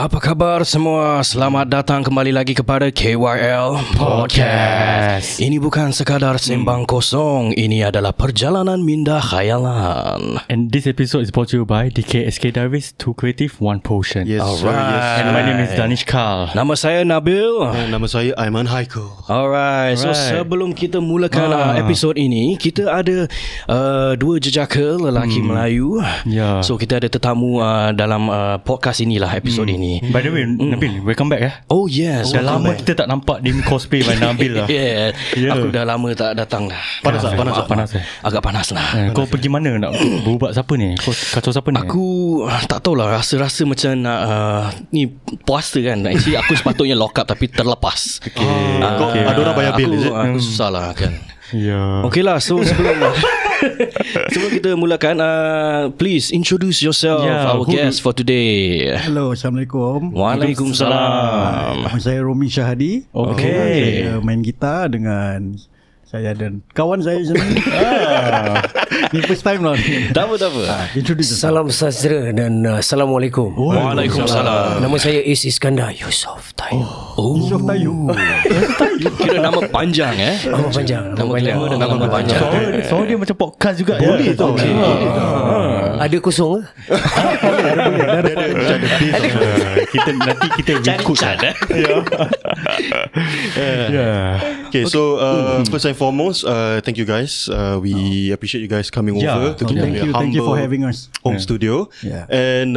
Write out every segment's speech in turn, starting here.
Apa khabar semua? Selamat datang kembali lagi kepada KYL Podcast. Ini bukan sekadar sembang kosong. Ini adalah perjalanan minda khayalan. And this episode is brought to you by DKSK Diaries, 2 Creative, 1 Potion. Yes, Alright. sir, yes. And my name is Danish Carl. Nama saya Nabil. Nama saya Aiman Haikal. Alright, so Alright. sebelum kita mulakan episod ini, kita ada dua jejaka lelaki Melayu. Ya. So kita ada tetamu dalam podcast inilah, episod ini. By the way, Nabil, welcome back eh. Oh yes. Dah lama kita tak nampak dia cosplay by Nabil lah. Yeah. Yeah. Aku dah lama tak datang dah. Panas tak? Panas eh. Agak panas lah. Kau pergi mana nak berubat siapa ni? Kau kacau siapa ni? Aku tak tahulah, rasa-rasa macam nak ni puasa kan. Actually aku sepatutnya lock up tapi terlepas. Kau ada orang bayar bil, is it? Aku susah lah kan. Ya. Okay lah, so sebelum kita mulakan, please introduce yourself, our guest for today. Hello, Assalamualaikum. Waalaikumsalam. Nama saya Romi Syahadi. Okay. Saya main gitar dengan saya dan kawan saya sendiri. Ni first time lah. Tak apa. Introduce yourself. Salam sejahtera dan Assalamualaikum. Waalaikumsalam. Nama saya Is Iskandar Yusof Tayyub. Yusof Tayyub. Kira nama panjang Nama panjang. Nama glamour dengan nama panjang. So dia macam podcast juga. Boleh tau. Ada kosong ke? Kita nanti kita record. Ya. Okay, so first and foremost, thank you guys. We appreciate you guys coming over to kita punya Thank you for humble having us. home studio. Yeah. And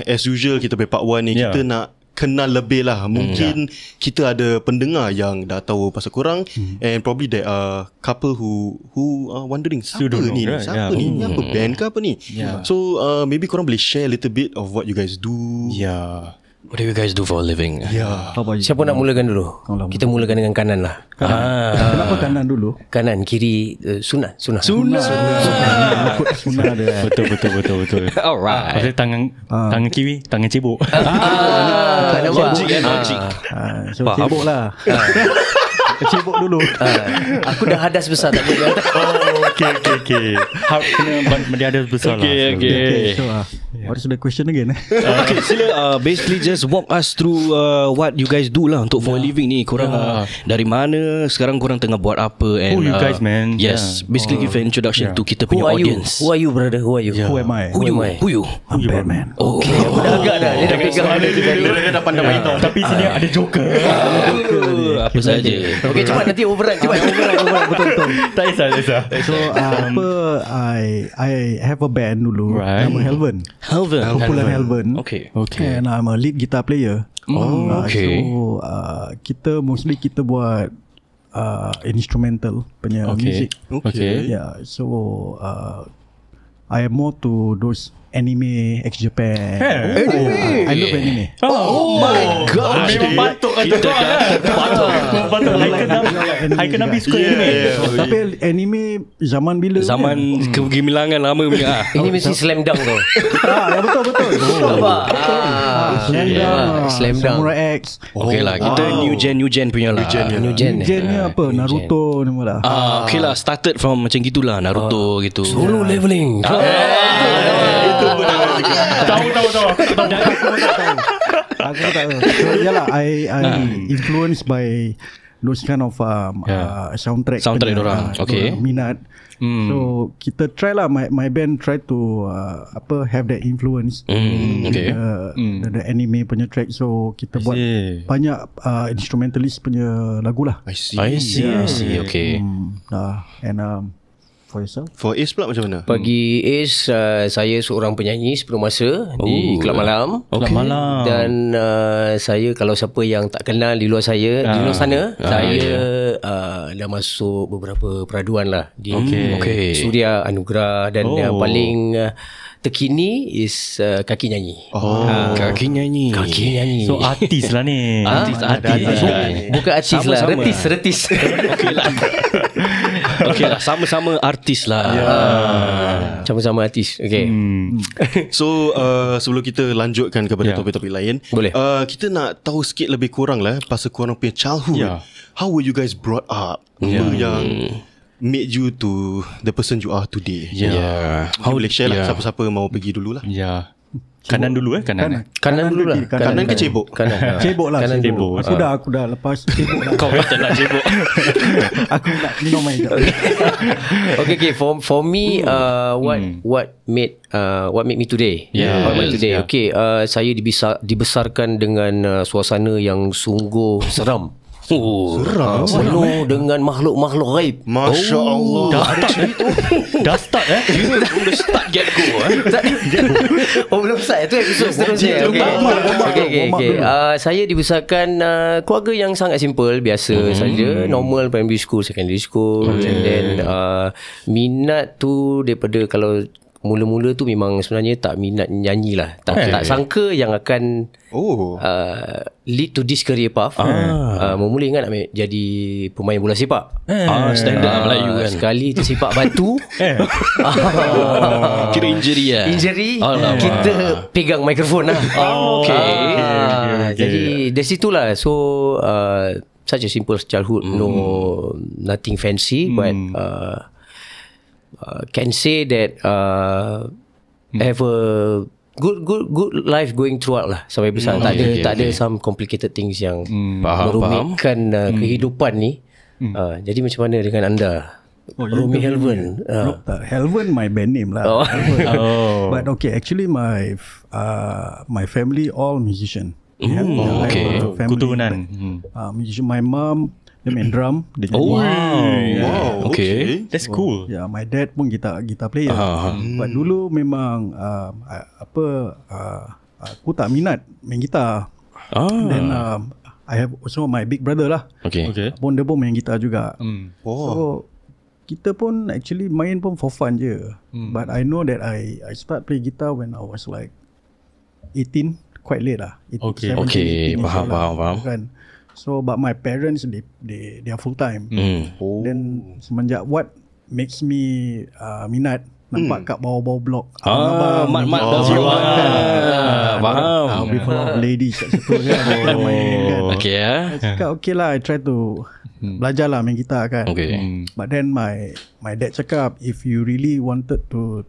as usual, kita punya part 1 ni kita nak kenal lebih lah. Mungkin kita ada pendengar yang dah tahu pasal korang, and probably there are couple who are wondering siapa don't know, ni, right? siapa ni, ni apa band ke apa ni. So maybe korang boleh share a little bit of what you guys do. Ya. What do you guys do for a living? Yeah. How about you? Siapa nak mulakan dulu? Tolong. Kita mulakan dengan kanan lah. Kenapa kanan dulu? Kanan, kiri, sunat. Sunat dia. Betul. Alright. Pasal tangan kiri, tangan cebok. Nampak? Logic. So cebok lah. Cebok dulu. Aku dah hadas besar tak boleh. Okay. Kena dia ada besar lah. Okay. So what is the question again? Okay, sila basically just walk us through what you guys do lah untuk for a living ni. Korang dari mana, sekarang korang tengah buat apa, and Who you guys, man? Yes, basically give an introduction to kita Who punya are you? audience. Who are you, brother? Who are you? Who am I? Who you? I'm Batman. Oh, Aku dah agak dah. Dia dah pegang. Dia dah pandang main tau. Tapi sini ada joker. apa saja. Okay, cepat nanti override. Cepat. Betul. Tak kisah. So I have a band dulu. Right. Nama Helven. Kumpulan Helven. Okay. And I'm a lead guitar player. okay. So kita buat instrumental punya music. Okay. Yeah. So I am more to those anime ex-Japan. I love anime. Oh my gosh. Memang patut kata patut. Haikal Nabi suka anime. Tapi anime zaman bila? Zaman kegemilangan lama punya. Ini mesti slam dunk tu. Ya betul. Nampak? Slam Dunk, Samurai X. Okay lah, kita new gen punya lah. New gen. Gennya apa? Naruto ni lah. Okay lah, started from macam gitulah, Naruto gitu. Solo leveling. Tahu. Aku tak tahu. So yalah, I influenced by those kind of soundtrack Dorang. Okay. Minat. So kita try lah, my band try to have that influence. Okay. The anime punya track. So kita buat banyak instrumentalist punya lagu lah. I see. I see. Okay. And for yourself? For Ace pula macam mana? Bagi Ace, saya seorang penyanyi sebelum masa di Kelab Malam. Kelab Malam. Dan saya, kalau siapa yang tak kenal di luar saya, di luar sana, saya dah masuk beberapa peraduan lah di Suria, Anugerah, dan yang paling terkini is Kaki Nyanyi. Kaki nyanyi. So artis lah ni. Artis. Bukan artis lah, retis. Okay lah, sama-sama artis lah. Sama-sama artis. Okay. So sebelum kita lanjutkan kepada topik-topik lain, Boleh. Kita nak tahu sikit lebih kurang lah pasal korang punya childhood. How were you guys brought up? Apa yang made you to the person you are today? Yeah. How boleh share lah, siapa-siapa mau pergi dululah. Ya. Kanan dulu kanan. Kanan dulu lah. Kanan ke cebok? Kanan. Cebok lah. Kanan cebok. Aku dah lepas cebok dah. Kau tak nak cebok. Aku nak minum air je. Okay. For me, what made me today? What made me today? Okay, saya dibesarkan dengan suasana yang sungguh seram. Penuh dengan makhluk-makhluk gaib. Masya Allah. Dah start Dah start get go. Belum start. Itu episod seterusnya. Okay. Saya dibesarkan keluarga yang sangat simple, biasa saja, normal, primary school, secondary school, and then minat tu daripada kalau mula-mula tu memang sebenarnya tak minat nyanyi lah. Tak sangka yang akan lead to this career path. Mula ingat nak jadi pemain bola sepak. Standard Melayu kan. Sekali tersepak batu. Kira injury lah. Kita pegang mikrofon lah. Okay. Jadi dari situlah. So such a simple childhood. No, nothing fancy, but can say that have a good life going throughout lah sampai besar. Tak ada some complicated things yang merumitkan kehidupan ni. Jadi macam mana dengan anda? Rumi Helven. Helven my band name lah. But okay, actually my family all musician. Keturunan. Musician. My mom dia main drum. Dia Wow. Okay. That's cool. My dad pun guitar player. But dulu memang aku tak minat main gitar. Then I have also my big brother lah. Okay. Pun dia pun main gitar juga. So kita pun actually main pun for fun je. But I know that I start play guitar when I was like 18, quite late lah. 17, 18 faham. Kan. So but my parents they are full time. Then semenjak what makes me minat nampak kat bawah-bawah blok mat faham. With a lot of ladies kat situ kan. Okay I cakap okay lah, I try to belajar lah main gitar kan. But then my dad cakap if you really wanted to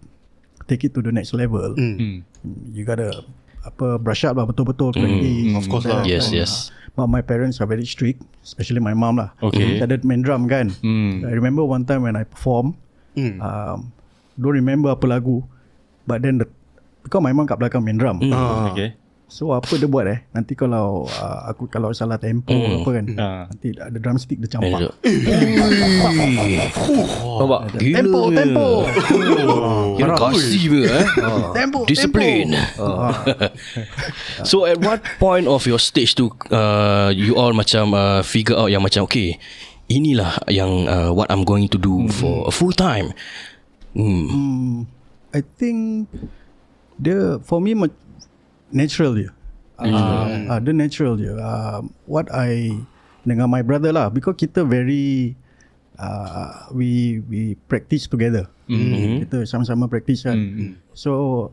take it to the next level, you gotta brush up lah betul-betul. Of course lah. Yes. But my parents are very strict, especially my mom lah. Dia ada main drum kan. I remember one time when I perform, don't remember apa lagu, but then because my mom kat belakang main drum. So apa dia buat nanti kalau aku kalau salah tempo apa kan, nanti ada drumstick dia campak. Nampak? Tempo. Kira kasih ke Tempo. Discipline. So at what point of your stage tu you all macam figure out yang macam okay, inilah yang what I'm going to do for a full time. I think for me natural je. Dia natural je. What I dengan my brother lah, because kita very we practice together. Kita sama-sama practice kan. So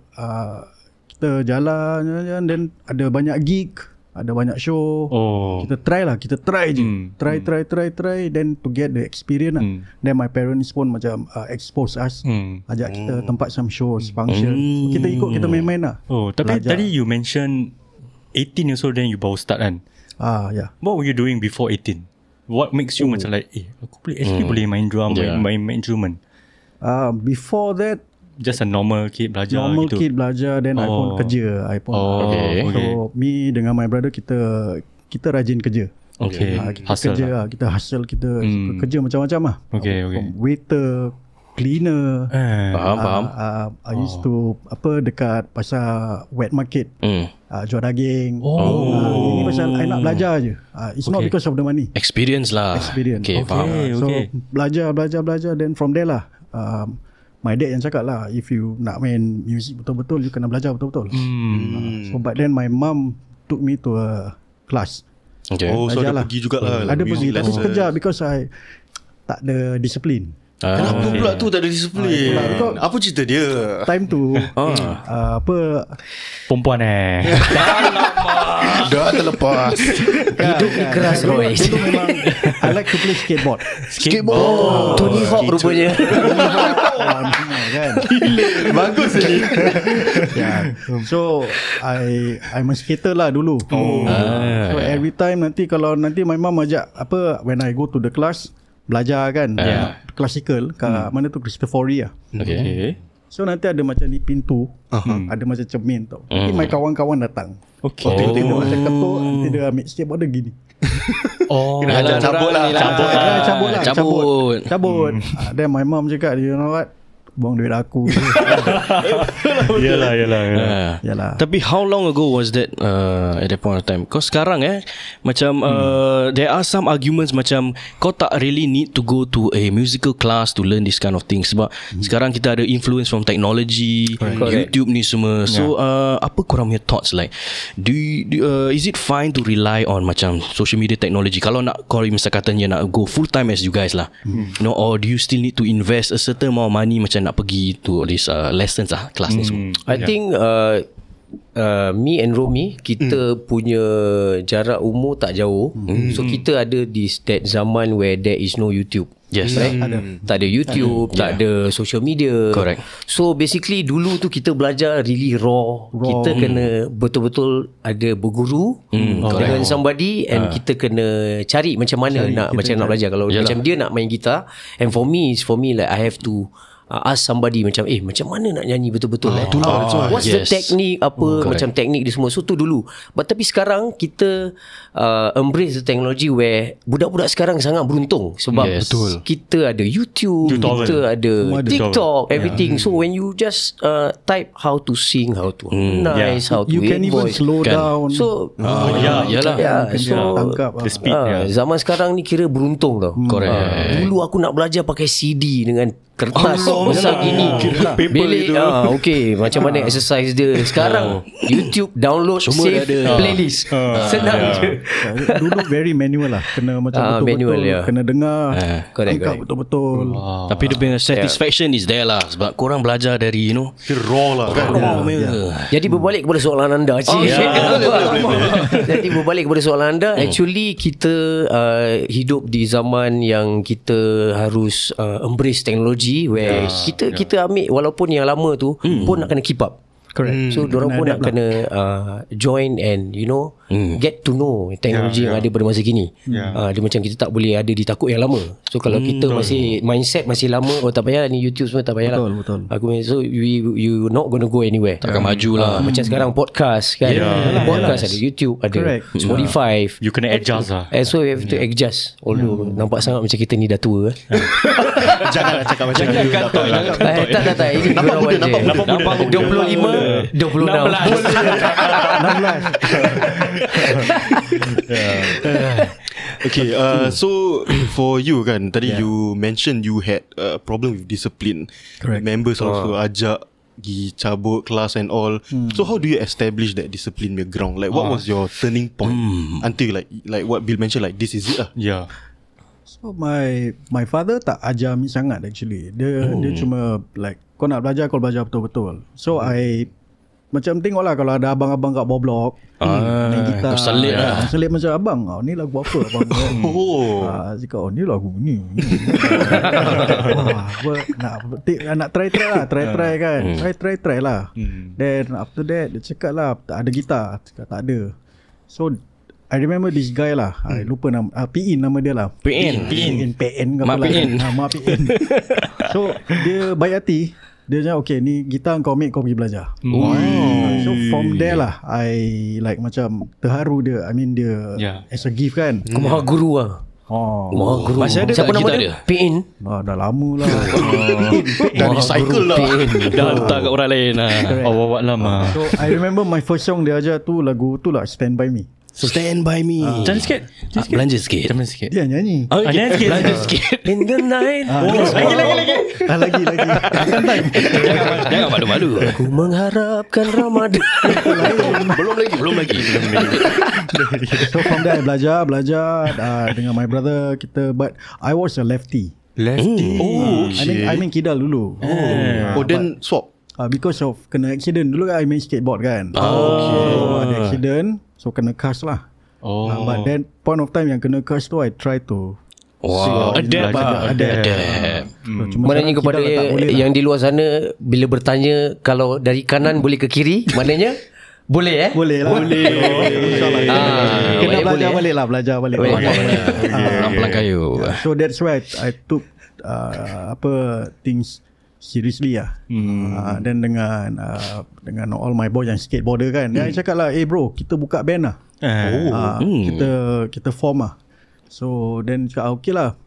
kita jalan then ada banyak gig, ada banyak show. Kita try je. Try then to get the experience lah. Then my parents pun macam expose us, ajak kita tempat some shows, function. Kita ikut, kita main-main lah. Tapi tadi you mention 18 years old then you baru start kan? Yeah. What were you doing before 18? What makes you macam like aku boleh main drum, main instrument? Before that, just a normal kid belajar gitu. Kid belajar, then I pun kerja. So me dengan my brother kita rajin kerja. Kita hustle kerja lah. Kita hustle, kita kerja macam-macam lah. From waiter, cleaner. Faham. I used to dekat pasar wet market, jual daging. Ini pasal I nak belajar je. It's not because of the money. Experience lah. Faham. So belajar. Then from there lah, my dad yang cakap lah, if you nak main music betul-betul, you kena belajar betul-betul. So but then my mom took me to a class. So ada pergi jugalah. Ada pergi, tapi sekejap because I tak ada disiplin. Kenapa pula tu tak ada disiplin? Apa cerita dia? Time tu perempuan Dah terlepas. Hidup ni keras Roy. Dulu memang I like to play skateboard. Tony Hawk rupanya. Kan? Bagus ni. So I'm a skater lah dulu. So every time kalau my mom ajak when I go to the class belajar kan, classical kat mana tu Cristofori lah. Okay. So nanti ada macam di pintu, ada macam cermin tau. Nanti my kawan-kawan datang. Tengok macam ketuk, nanti dia ambil skateboard dia gini. Kena ajar Cabut. Then my mom cakap, you know what, buang duit aku. Yalah. Tapi how long ago was that at that point of time? Kau sekarang macam there are some arguments macam kau tak really need to go to a musical class to learn this kind of things sebab sekarang kita ada influence from technology, YouTube ni semua. So apa korang punya thoughts like? Is it fine to rely on macam social media technology kalau nak kau misal katanya nak go full time as you guys lah, you know, or do you still need to invest a certain amount of money macam nak pergi to this lessons kelas ni semua? I think me and Romy kita punya jarak umur tak jauh. So kita ada di that zaman where there is no YouTube. Yes, right? Tak ada YouTube, tak ada social media. Correct. So basically dulu tu kita belajar really raw. Kita kena betul-betul ada berguru dengan somebody and kita kena cari macam mana nak belajar. Kalau macam dia nak main gitar, and for me like I have to ask somebody macam macam mana nak nyanyi betul-betul what's the technique macam teknik dia semua. So tu dulu. Tapi sekarang kita embrace the technology where budak-budak sekarang sangat beruntung sebab kita ada YouTube, kita ada TikTok, everything. So when you just type how to sing, how to harmonize, how to you can even slow down. So so the speed zaman sekarang ni kira beruntung tau. Dulu aku nak belajar pakai CD dengan kertas besar gini bilik macam mana exercise dia. Sekarang YouTube download semua save playlist senang je. Dulu very manual lah, kena macam betul-betul kena dengar correct. betul-betul. Tapi dia punya satisfaction is there lah sebab korang belajar dari raw lah kan. Jadi berbalik kepada soalan anda Jadi berbalik kepada soalan anda, actually kita hidup di zaman yang kita harus embrace teknologi where kita ambil walaupun yang lama tu pun nak kena keep up. Correct. So dorang pun nak kena join and you know get to know teknologi yang ada pada masa kini. Dia macam kita tak boleh ada di takut yang lama. So kalau kita masih mindset masih lama, tak payah ni YouTube semua tak payah lah. Betul. So you not gonna go anywhere. Takkan maju lah. Macam sekarang podcast kan. Podcast ada YouTube, ada Spotify. You kena adjust lah. And so you have to adjust. Although nampak sangat macam kita ni dah tua. Janganlah cakap macam tu. Tak. Ini nampak muda. 25 26 Okay, so for you kan, tadi you mentioned you had a problem with discipline. Correct. Members also ajak pergi cabut kelas and all. So how do you establish that discipline in the ground? Like what was your turning point until like what Bill mentioned, like this is it lah? Yeah. So my father tak ajar me sangat actually. Dia cuma like kau nak belajar, kau belajar betul-betul. So I macam tengoklah kalau ada abang-abang kat bawah blok main gitar, selit macam abang, ni lagu apa abang? Cakap ni lagu ni. Nak try kan. Try lah. Then after that dia cakap lah tak ada gitar. Cakap tak ada. So I remember this guy lah. I lupa nama PN nama dia lah. PN Mak PN. So dia baik hati. Dia cakap okay ni gitar kau ambil, kau pergi belajar. So from there lah I like macam terharu dia. I mean dia as a gift kan. Maha guru lah. Maha guru. Masih ada siapa tak nama gitar dia? dia? PN. Dah lama lah. Dah recycle lah. Dah letak kat orang lain lah. Awak lama. So I remember my first song dia ajar tu lagu tu lah, Stand By Me. Stand by me. Jangan sikit. Belanja sikit. Dia nyanyi. Belanja sikit. In the night. Lagi. Jangan malu-malu. Aku mengharapkan Ramadan. Belum lagi. So from there I belajar dengan my brother kita, but I was a lefty. Lefty. I mean kidal dulu. Then swap. Because of kena accident. Dulu kan I main skateboard kan. So ada accident, so kena cast lah. But then point of time yang kena cast tu, I try to adapt. Maknanya kepada yang di luar sana, bila bertanya kalau dari kanan boleh ke kiri, maknanya boleh Boleh lah. Kena belajar balik. Pelan-pelan kayu. So that's why I took things seriously lah. Then dengan all my boys yang skateboarder kan, dia cakap lah, bro, kita buka band lah. Kita form lah. So then cakap okay lah,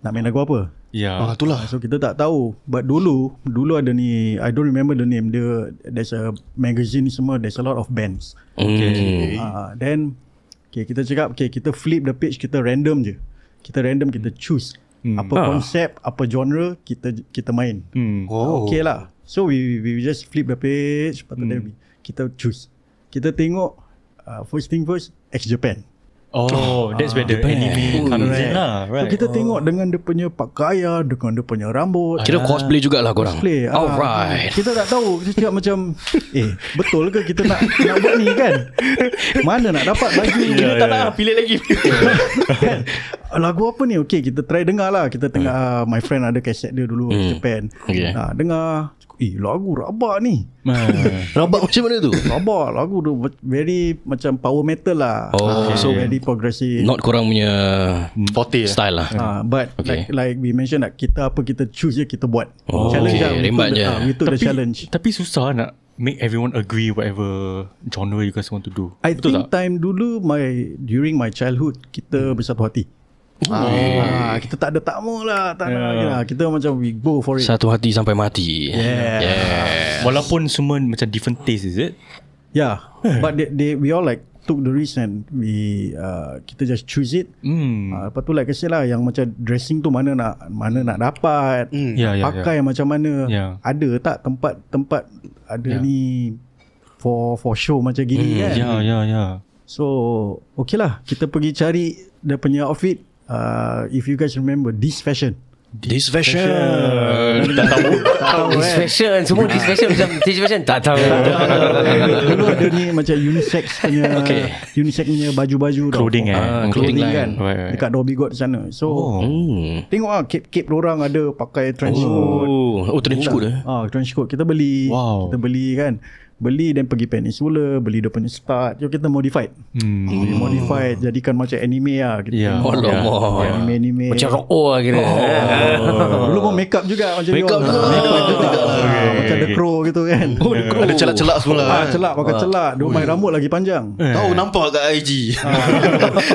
nak main lagu apa? Itulah. So kita tak tahu. But dulu ada ni, I don't remember the name. There's a magazine ni semua, there's a lot of bands. Then kita cakap, kita flip the page, kita random je. Kita choose apa konsep, apa genre kita main. Okay lah. So we just flip the page, lepas tu then kita choose. Kita tengok first thing first, X-Japan. That's where the anime comes in lah, right? So kita tengok dengan dia punya pakaian, dengan dia punya rambut. Kira cosplay jugalah korang. Cosplay. Alright. Kita tak tahu. Kita cakap macam, betul ke kita nak buat ni kan? Mana nak dapat baju? Kita tak nak pilih lagi. Kan? Lagu apa ni? Okay, kita try dengar lah. Kita tengah, my friend ada kaset dia dulu, Japan. Dengar. Lagu rabak ni. Rabak macam mana tu? Rabak. Lagu tu very macam power metal lah. So very progressive. Not korang punya style lah. But like we mentioned, kita choose je, kita buat. Challenge lah. We took the challenge. Tapi susah nak make everyone agree whatever genre you guys want to do. I think time dulu during my childhood, kita bersatu hati. Kita tak ada takmu lah, tak nak. Kita macam we go for it. Satu hati sampai mati. Walaupun semua macam different taste, is it? But we all like took the risk and kita just choose it. Lepas tu like I said lah, yang macam dressing tu mana nak dapat, pakai macam mana. Ada tak tempat ada ni for show macam gini kan. So okay lah, kita pergi cari dia punya outfit. If you guys remember This Fashion. This Fashion. Tak tahu. This Fashion. Semua This Fashion macam This Fashion. Tak tahu. Dulu ada ni macam unisex punya baju-baju clothing kan. Dekat Dhoby Ghaut sana. So tengok lah cape orang ada pakai trench coat. Trench coat trench coat. Kita beli. Kita beli kan. Beli dan pergi Peninsula, beli dia punya start. Kita modified. Modified, jadikan macam anime lah. Anime. Macam rock lah kira. Dulu pun make up juga. Macam macam The Crow gitu kan. Ada celak-celak semua. Celak, pakai celak. Dia main rambut lagi panjang. Tahu nampak kat IG.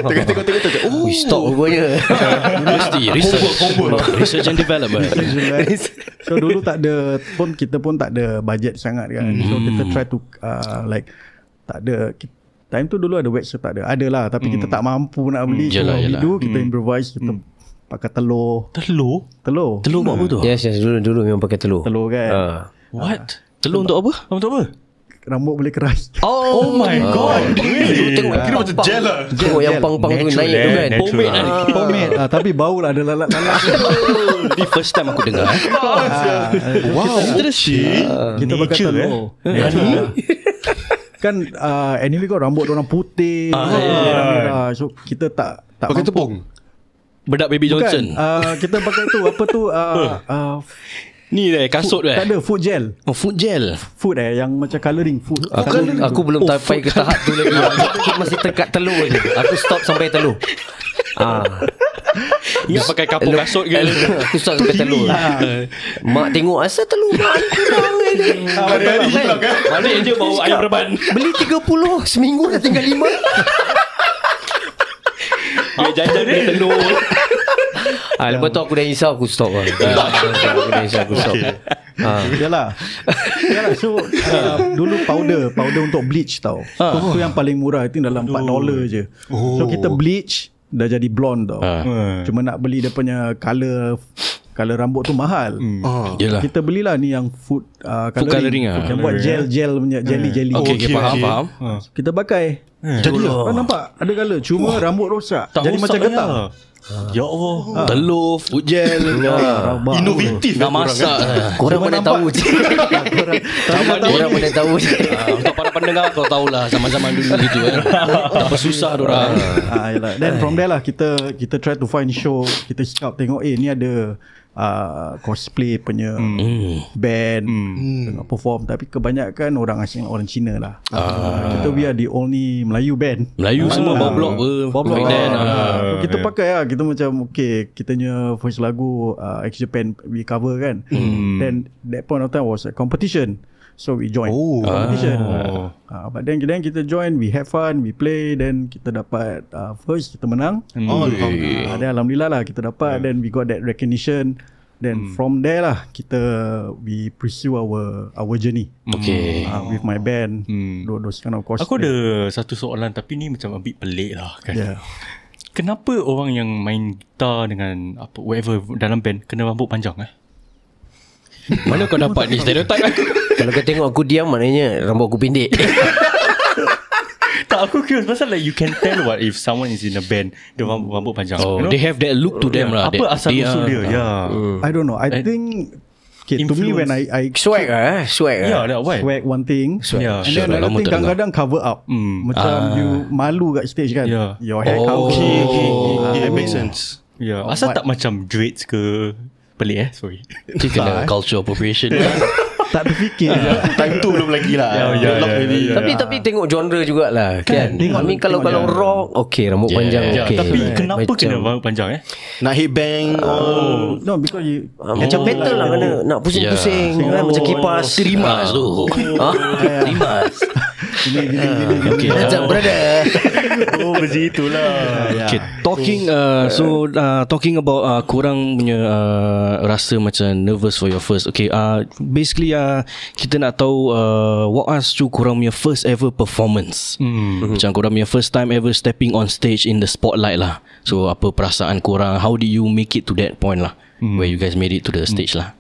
Tengok. Stop rupanya. Mesti research and development. So dulu kita pun tak ada budget sangat kan. So kita try to tak ada. Time tu dulu ada website, tak ada. Ada lah, tapi kita tak mampu nak beli. So kita improvise. Kita pakai telur. Telur buat apa tu? Yes, dulu memang pakai telur. Telur kan. What? Telur untuk apa? Untuk apa? Rambut boleh keras. Oh my god. Really? Tengok Kira macam gel lah. Tengok yang pang-pang tu naik tu kan. Pomade. Tapi bau lah, ada lalat-lalat. Ini first time aku dengar. Wow, interesting. Kita pakai telur. Kan anyway kau rambut orang putih, merah. So kita tak pakai tepung. Bedak Baby Johnson. Kita pakai tu apa tu ni kasut tak ada food gel. Food gel. Food yang macam colouring food. Aku belum sampai ke tahap tu lagi. Aku masih tekat telur je. Aku stop sampai telur. Ingat pakai kapur kasut ke? Aku stop sampai telur. Mak tengok asal telur mak kurang lagi. Balik je bawa ayam reban. Beli 30 seminggu dah tinggal 5. Dia jajan beli telur. Lepas tu aku dah risau, aku stop lah. Yalah. So dulu powder untuk bleach tau. Tu yang paling murah, itu dalam $4 je. So kita bleach dah jadi blonde tau. Cuma nak beli dia punya color rambut tu mahal. Kita belilah ni yang food coloring yang buat gel punya jelly. Okay, faham. Kita pakai. Jadi nampak ada color, cuma rambut rosak. Jadi macam getah. Ya Allah. Telur, food gel. Inovatif Nak masak. Korang mana tahu je. Korang mana tahu je. Untuk para pendengar kau tahulah zaman-zaman dulu gitu tak susah dorang. Then from there lah kita try to find show. Kita scout tengok ni ada cosplay punya band tengah perform, tapi kebanyakan orang asing, orang Cina lah. Kita we are the only Melayu band. Melayu semua bawa blok Blok. Kita pakai lah. Kita macam kitanya first lagu X Japan we cover kan. Then that point of time was a competition. So we join competition. But then kita join, we have fun, we play, then kita dapat first, kita menang. Then alhamdulillah lah kita dapat. Then we got that recognition. Then from there lah we pursue our journey. With my band, those kind of cosplay. Aku ada satu soalan, tapi ni macam a bit pelik lah kan. Kenapa orang yang main gitar dengan whatever dalam band kena rambut panjang Mana kau dapat ni stereotype Kalau kau tengok aku diam, maknanya rambut aku pendek. Tak, aku curious pasal like you can tell what if someone is in a band dia rambut panjang. They have that look to them lah. Apa asal usul dia? I don't know. I think to me when I Swag Yeah, that why. swag one thing, Yeah, and then another thing kadang-kadang cover up. Macam you malu kat stage kan. Your hair cover. It makes sense. Yeah. Asal tak macam dreads ke? Pelik sorry. Dia kena culture appropriation. Tak terfikir. Time tu belum lagi lah. Tapi tengok genre jugalah kan. I mean kalau rock rambut panjang okay. Tapi kenapa kena rambut panjang Nak headbang No, because you macam metal lah, kena nak pusing-pusing kan, macam kipas. Rimas tu. Rimas. Okay, macam brother. Macam itulah. Okay, talking about korang punya rasa macam nervous for your first. Okay, basically kita nak tahu walk us through korang punya first ever performance. Macam korang punya first time ever stepping on stage in the spotlight lah. So apa perasaan korang? How did you make it to that point lah, where you guys made it to the stage lah?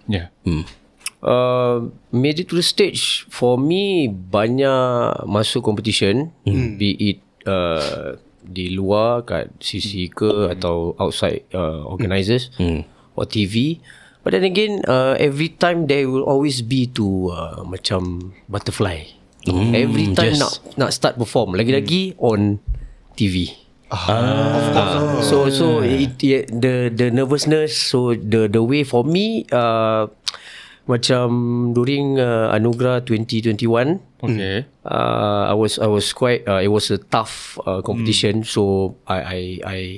Made it to the stage for me, banyak masuk competition, be it di luar kat CC ke atau outside organisers or TV. But then again, every time there will always be to macam butterfly. Every time nak start perform, lagi-lagi on TV. Of course. So the nervousness. So the way for me, macam during Anugerah 2021, I was quite. It was a tough competition. So I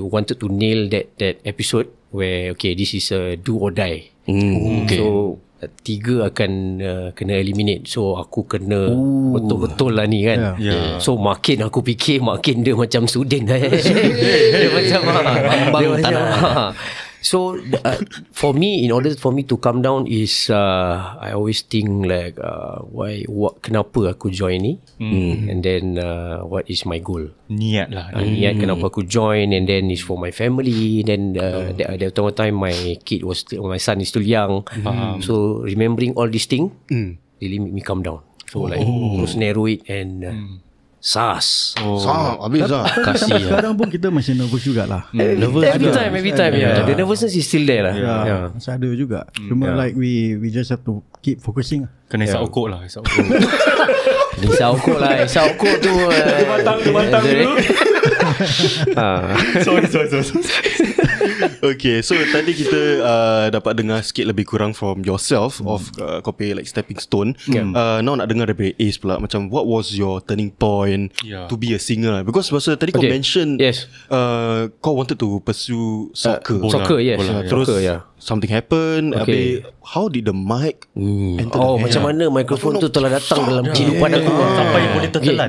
wanted to nail that episode where this is a do or die. So 3 akan kena eliminate. So aku kena betul-betul lah ni kan. So makin aku fikir, makin dia macam student dia macam So for me, in order for me to come down is I always think like kenapa aku join ni, and then what is my goal, niat lah. Niat kenapa aku join, and then is for my family. Then that time my son is still young, so remembering all these things really make me come down. So like terus narrow it and SARS. Habis lah. Sampai sekarang pun kita masih nervous jugalah. Nervous every time. The nervousness is still there lah. Masih ada juga. Cuma like we just have to keep focusing. Kena isap okok lah. Isap okok tu Dia batang dulu. Sorry. Okay, so tadi kita dapat dengar sikit lebih kurang from yourself of kau pay like stepping stone. Now nak dengar daripada Ace pula, macam what was your turning point to be a singer? Because masa tadi kau mention kau wanted to pursue soccer. Terus something happen. How did the mic enter the macam mana mikrofon tu telah datang dalam kehidupan aku sampai boleh tertelan.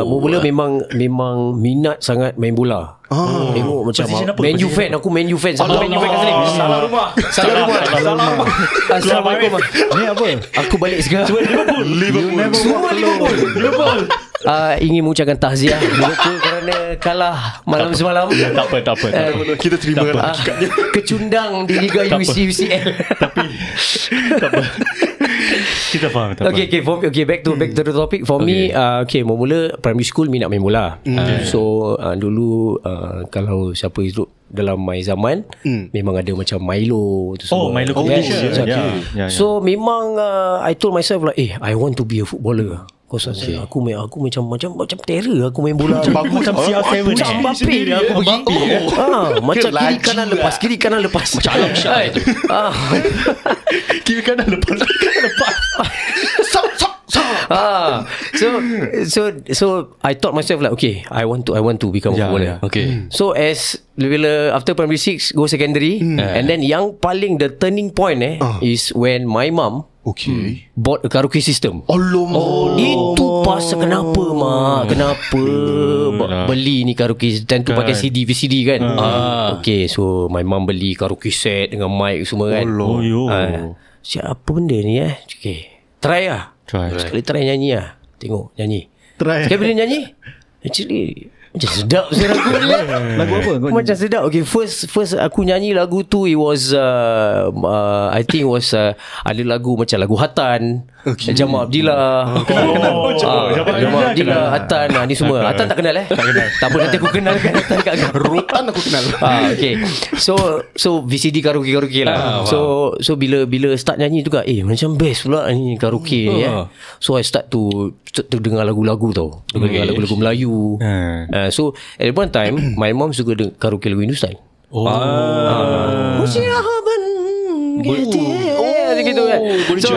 Mula memang minat sangat main bola. Tengok macam Man U fan sampai Man U fan kat sini. Salah rumah. Assalamualaikum. Ni apa? Aku balik sekarang. Liverpool. Ingin mengucapkan tahziah Liverpool kerana kalah malam semalam. Tak apa. Kita terima lah kecundang di Liga UCL. Tapi tak apa. Kita faham. Okay, back to the topic. For me, mula primary school minat main bola. So dulu kalau siapa hidup dalam my zaman, memang ada macam Milo tu semua. Milo competition. So memang I told myself like, I want to be a footballer. Aku macam terror aku main bola. Macam CR7 macam Mbappe aku pergi. Macam kiri kanan lepas. Macam Alam Shah itu. Kiri kanan lepas. So I thought myself like, okay, I want to become a footballer. Okay. So bila after primary 6 go secondary, and then yang paling the turning point is when my mom bought a karaoke system. Itu pasal kenapa mak? Kenapa beli ni karaoke system tu pakai CD VCD kan? Okay, so my mom beli karaoke set dengan mic semua kan. Siapa benda ni Okay, try lah. Sekali try nyanyi lah. Tengok nyanyi. Sekali bila nyanyi, actually macam sedap saya lagu ni. Lagu apa? Macam sedap. Okay, first aku nyanyi lagu tu, it was I think was ada lagu macam lagu Hatan, Jamal Abdillah. Jamal Abdillah, Hatan, ni semua. Hatan tak kenal Tak kenal. Tak apa, nanti aku kenalkan Hatan kat Rotan aku kenal. Okay. So VCD karaoke lah. So bila start nyanyi tu kan, macam best pula ni karaoke ni So I start to dengar lagu-lagu tau. Dengar lagu-lagu Melayu. So at that point time, my mom suka karaoke lagu Hindustan. Macam gitu kan. So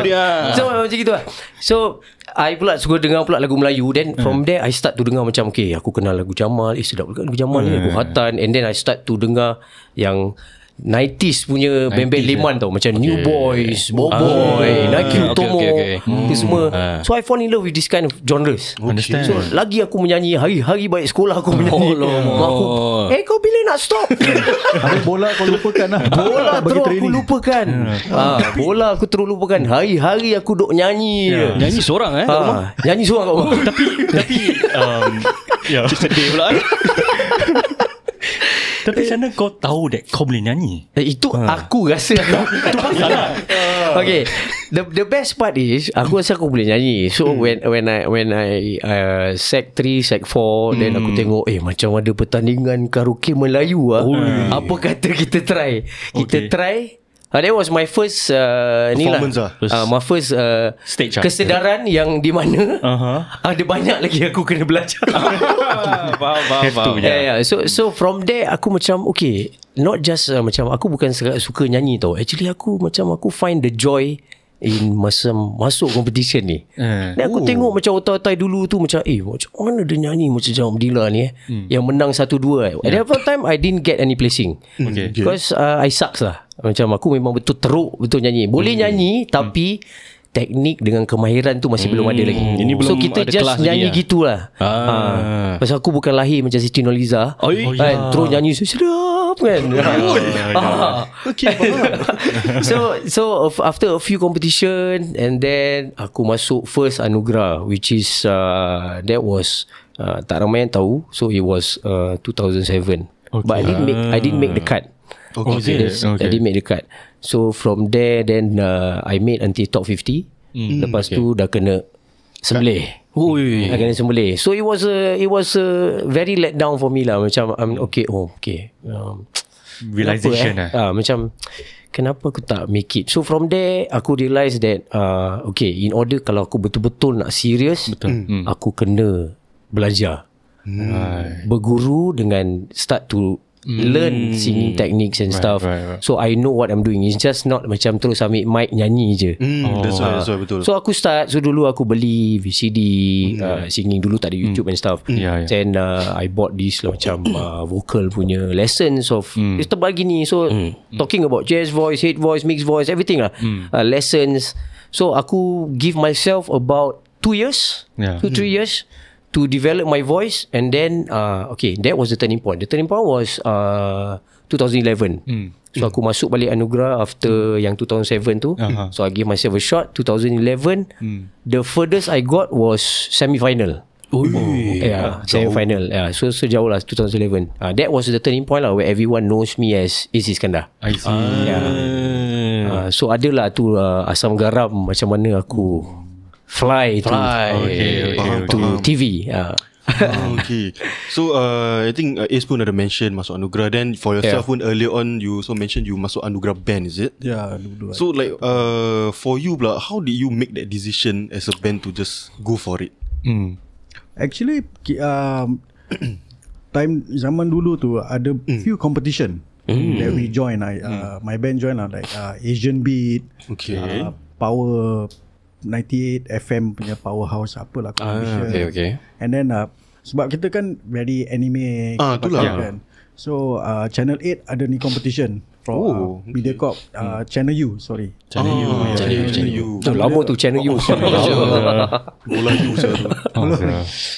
macam gitu lah. So I pula suka dengar pula lagu Melayu. Then from there I start to dengar macam, okay, aku kenal lagu Jamal. Sedap lagu Jamal ni, lagu Hatan. And then I start to dengar yang 90s punya band-band Leman tau. Macam New Boys, Boboy, Nike Utomo, itu semua. So I fall in love with this kind of genres. So lagi aku menyanyi, hari-hari balik sekolah aku menyanyi. Aku, kau bila nak stop? Bola kau lupakan lah. Bola terus aku lupakan. Bola aku terus lupakan. Hari-hari aku duk nyanyi. Nyanyi seorang nyanyi seorang kat rumah. Tapi sedih pula. Tapi sana kau tahu that kau boleh nyanyi? Itu aku rasa itu pasal lah. Okay, the best part is aku rasa aku boleh nyanyi. So when I sec 3 sec 4 then aku tengok macam ada pertandingan karaoke Melayu apa kata kita try. That was my first performance my first stage kesedaran yang di mana ada banyak lagi aku kena belajar. Faham. So from there aku macam okay, not just macam aku bukan suka nyanyi tau. Actually aku find the joy in masuk competition ni. Dan aku tengok macam otai-otai dulu tu macam macam mana dia nyanyi macam Jamal Abdillah ni yang menang 1-2. At that time I didn't get any placing because I sucks lah. Macam aku memang betul teruk betul nyanyi. Boleh nyanyi tapi teknik dengan kemahiran tu masih belum ada lagi. So kita just nyanyi gitulah. Pasal aku bukan lahir macam Siti Nurhaliza terus nyanyi sedap kan. So after a few competition and then aku masuk first Anugerah, which is that was tak ramai yang tahu. So it was 2007. But I didn't make the cut. I didn't make the cut. So from there then I made until top 50. Lepas tu dah kena sembelih. Dah kena sembelih. So it was a very let down for me lah. Macam realization macam kenapa aku tak make it. So from there aku realise that in order kalau aku betul-betul nak serius, aku kena belajar, berguru dengan start to learn singing techniques and stuff. So I know what I'm doing. It's just not macam terus ambil mic nyanyi je. That's why betul. So aku start. So dulu aku beli VCD singing. Dulu tak ada YouTube and stuff. Then I bought this macam vocal punya lessons of it's terbagi ni. So talking about jazz voice, head voice, mixed voice, everything lah. Lessons. So aku give myself about 2 years, 2-3 years to develop my voice. And then that was the turning point. The turning point was 2011. So aku masuk balik Anugerah after yang 2007 tu. So I give myself a shot. 2011 the furthest I got was semi-final. Semi-final. So jauh lah 2011. That was the turning point lah, where everyone knows me as Izzy Iskandar. I see. So adalah tu asam garam macam mana aku fly to TV. Okay. So I think Ace pun ada mention masuk Anugerah. Then for yourself pun earlier on you also mentioned you masuk Anugerah band, is it? Yeah, dulu. So like for you pula, how did you make that decision as a band to just go for it? Actually time zaman dulu tu ada few competition that we join. My band join like Asian Beat, Power 98 FM punya Powerhouse apalah competition. Okay. And then sebab kita kan very anime itulah kan. So Channel 8 ada ni competition from Mediacorp, Channel U, sorry. Channel U. Lama tu Channel U. Bola U satu.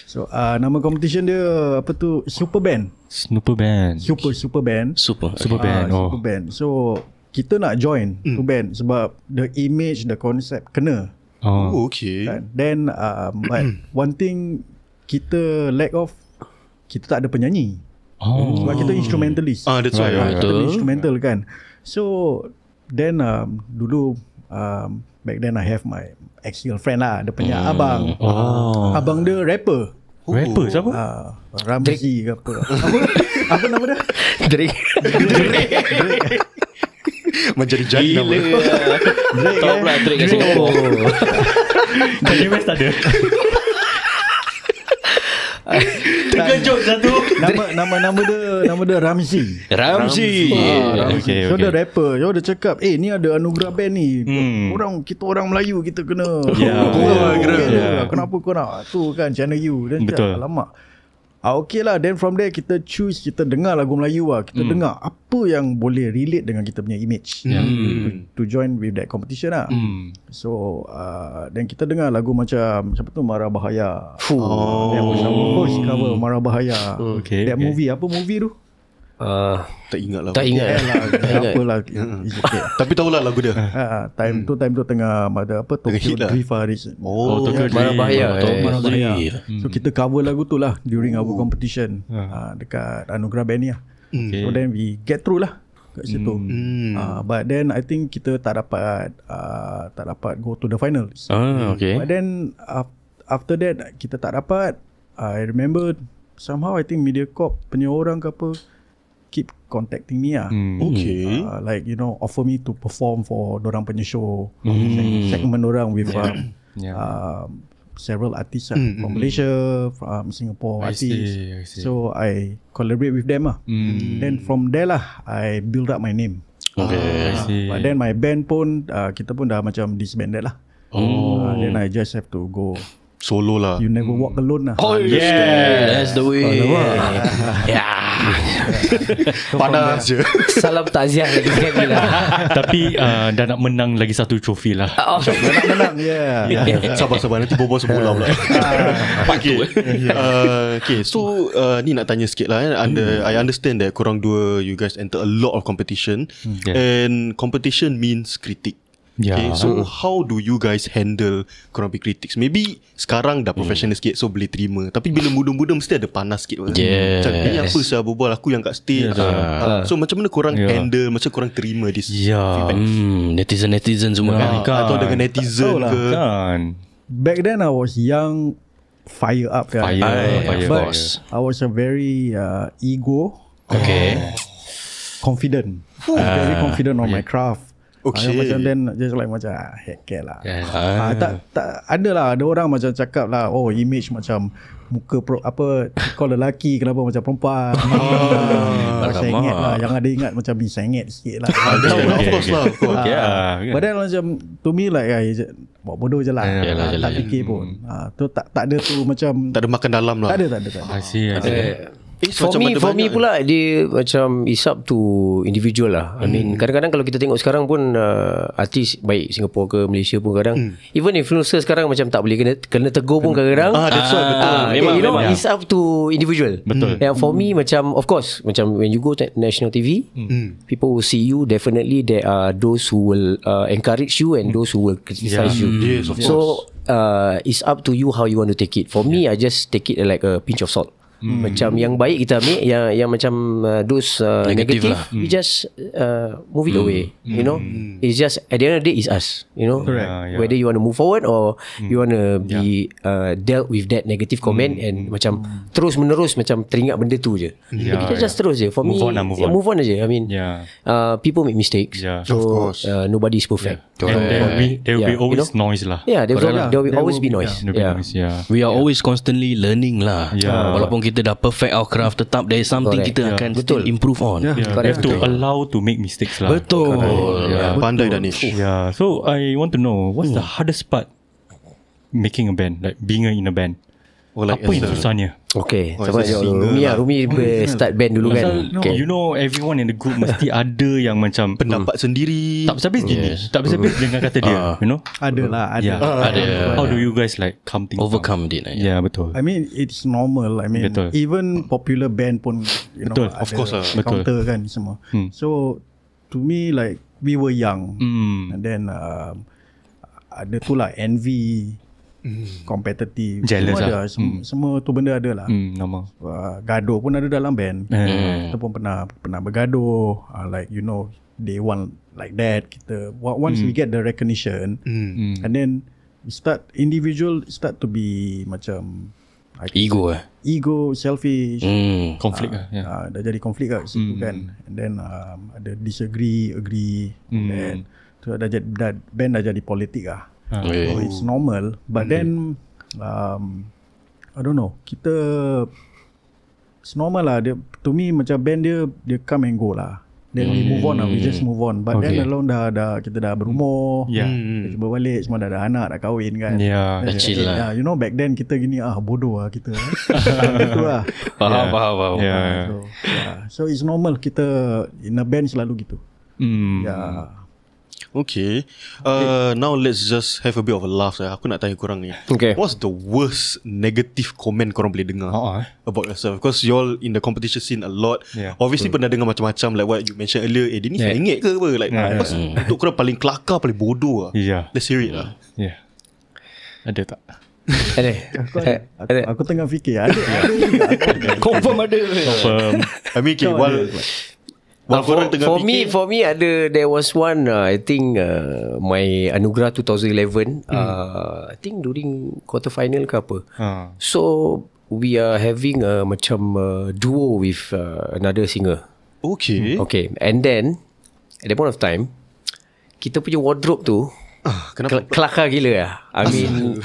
So nama competition dia apa tu, Super Band. Super Band. Super Band. Super Super Band. So kita nak join tu band sebab the image, the concept kena. Okay. Then but one thing kita lack of, kita tak ada penyanyi. Sebab kita instrumentalist. That's right. Kita instrumental kan. So then dulu back then I have my ex-girlfriend lah. Dia punya abang. Abang dia rapper. Rapper siapa? Ramzi ke apa. Apa nama dia? Drake. Menjadi jadi nama. Tahu pula Drake kat Singapore. Kanye West tak ada. Terkejut satu. Nama dia Ramzi. Okay. So dia rapper. So dia cakap, ni ada Anugerah band ni. Kita orang Melayu, kita kena. Kenapa kau nak? Tu kan Channel U. Dan betul. Alamak. Okay lah. Then from there kita choose, kita dengar lagu Melayu lah. Kita dengar apa yang boleh relate dengan kita punya image to join with that competition lah. So then kita dengar lagu macam siapa tu, Mara Bahaya. Yang first cover Mara Bahaya. That movie, apa movie tu? Tak ingat lah. Tak ingat. Apalah. Tapi tahulah lagu dia. Time tu tengah ada apa, Tokyo Drift lah. Tokyo Mara Bahaya. So kita cover lagu tu lah during our competition dekat Anugerah band ni lah. So then we get through lah kat situ. But then I think kita tak dapat go to the finals. But then after that kita tak dapat. I remember somehow I think Mediacorp punya orang ke apa keep contacting me lah. Like offer me to perform for dorang punya show, segment dorang with several artists from Malaysia, from Singapore artists. So I collaborate with them lah. Then from there lah I build up my name. But then my band pun kita pun dah macam disbanded lah. Then I just have to go solo lah. You never walk alone lah. That's the way. Panas je. Salam takziah lagi sekali lah. Tapi dah nak menang lagi satu trofi lah. Dah nak menang. Sabar nanti bobo sebola pula. Okay, so ni nak tanya sikit lah. I understand that korang dua, you guys enter a lot of competition, and competition means kritik. Okay, so how do you guys handle korang punya critics? Maybe sekarang dah professional sikit, so boleh terima. Tapi bila muda-muda mesti ada panas sikit. Macam ni apa sah berbual aku yang kat stage. So macam mana korang handle, macam korang terima this feedback? Netizen semua kan. Atau dengan netizen ke? Back then I was young, fire up kan. Fire, of but course. I was a very ego, confident. Very confident on my craft. Macam then just like macam heck care lah. Tak ada orang macam cakap lah, image macam muka kau lelaki kenapa macam perempuan. Sengit lah. Jangan ada ingat macam sengit sikit lah. Of course lah. But then macam to me like buat bodoh je lah. Tak fikir pun. Tu tak ada tu macam tak ada makan dalam lah. Tak ada. I see. For me pula dia macam it's up to individual lah. I mean kadang-kadang kalau kita tengok sekarang pun artis baik Singapore ke Malaysia pun kadang even influencer sekarang macam tak boleh kena tegur pun kadang-kadang. That's right, betul. Memang it's up to individual. Betul. And for me macam of course macam when you go to national TV, people will see you. Definitely there are those who will encourage you and those who will criticize you. Yes, of course. So it's up to you how you want to take it. For me I just take it like a pinch of salt. Macam yang baik kita ambil, yang macam those negative lah. we just move it away. You know, it's just at the end of the day it's us. You know, whether you want to move forward or you want to be dealt with that negative comment and macam terus menerus macam teringat benda tu je. Kita just terus je. For me, move on aja. I mean, people make mistakes. So nobody is perfect. There will be always noise lah. Yeah, there will always be noise. We are always constantly learning lah. Walaupun kita dah perfect our craft, tetap there is something kita akan still improve on. You have to allow to make mistakes lah. Betul. Pandai Danish. So I want to know what's the hardest part making a band, like being in a band. Apa yang susahnya? Okay, sama Rumi start band dulu kan. Okay. You know, everyone in the group mesti ada yang macam pendapat sendiri. Tak habis gini. Tak habis dengan kata dia. You know? Ada. How do you guys like come things overcome it? Yeah, betul. I mean, it's normal. I mean, even popular band pun, you know, of course counter kan semua. So to me, like we were young, and then ada tu lah envy, competitive, jealous semua ada, semua tu benda ada lah. Normal. Gaduh pun ada dalam band. Kita pun pernah bergaduh, like you know, they want like that. Kita once we get the recognition, and then we start to be macam ego, selfish, konflik dah jadi konflik kat situ kan. And then ada disagree, agree, and tu dah jadi band dah jadi politik lah. So it's normal. But then I don't know, it's normal lah. To me macam band dia come and go lah. Then we move on lah. We just move on. But then along kita dah berumur, kita berbalik, semua dah ada anak, dah kahwin kan. Dah chill lah. You know, back then kita gini, bodoh lah kita. Gitu lah. Faham. So it's normal, kita in a band selalu gitu. Okay. Now let's just have a bit of a laugh. Aku nak tanya korang ni. Okay. What's the worst negative comment korang boleh dengar about yourself? Because you all in the competition scene a lot. Obviously pernah dengar macam-macam, like what you mentioned earlier. Dia ni sengit ke apa? Like untuk korang paling kelakar, paling bodoh lah. Let's hear it lah. Ada tak? Aku tengah fikir. Ada. Confirm ada. I mean, okay, For me there was one I think my Anugerah 2011 I think during quarter final ke apa. So we are having macam duo with another singer. Okay, and then at that point of time kita punya wardrobe tu kelakar gila lah. I mean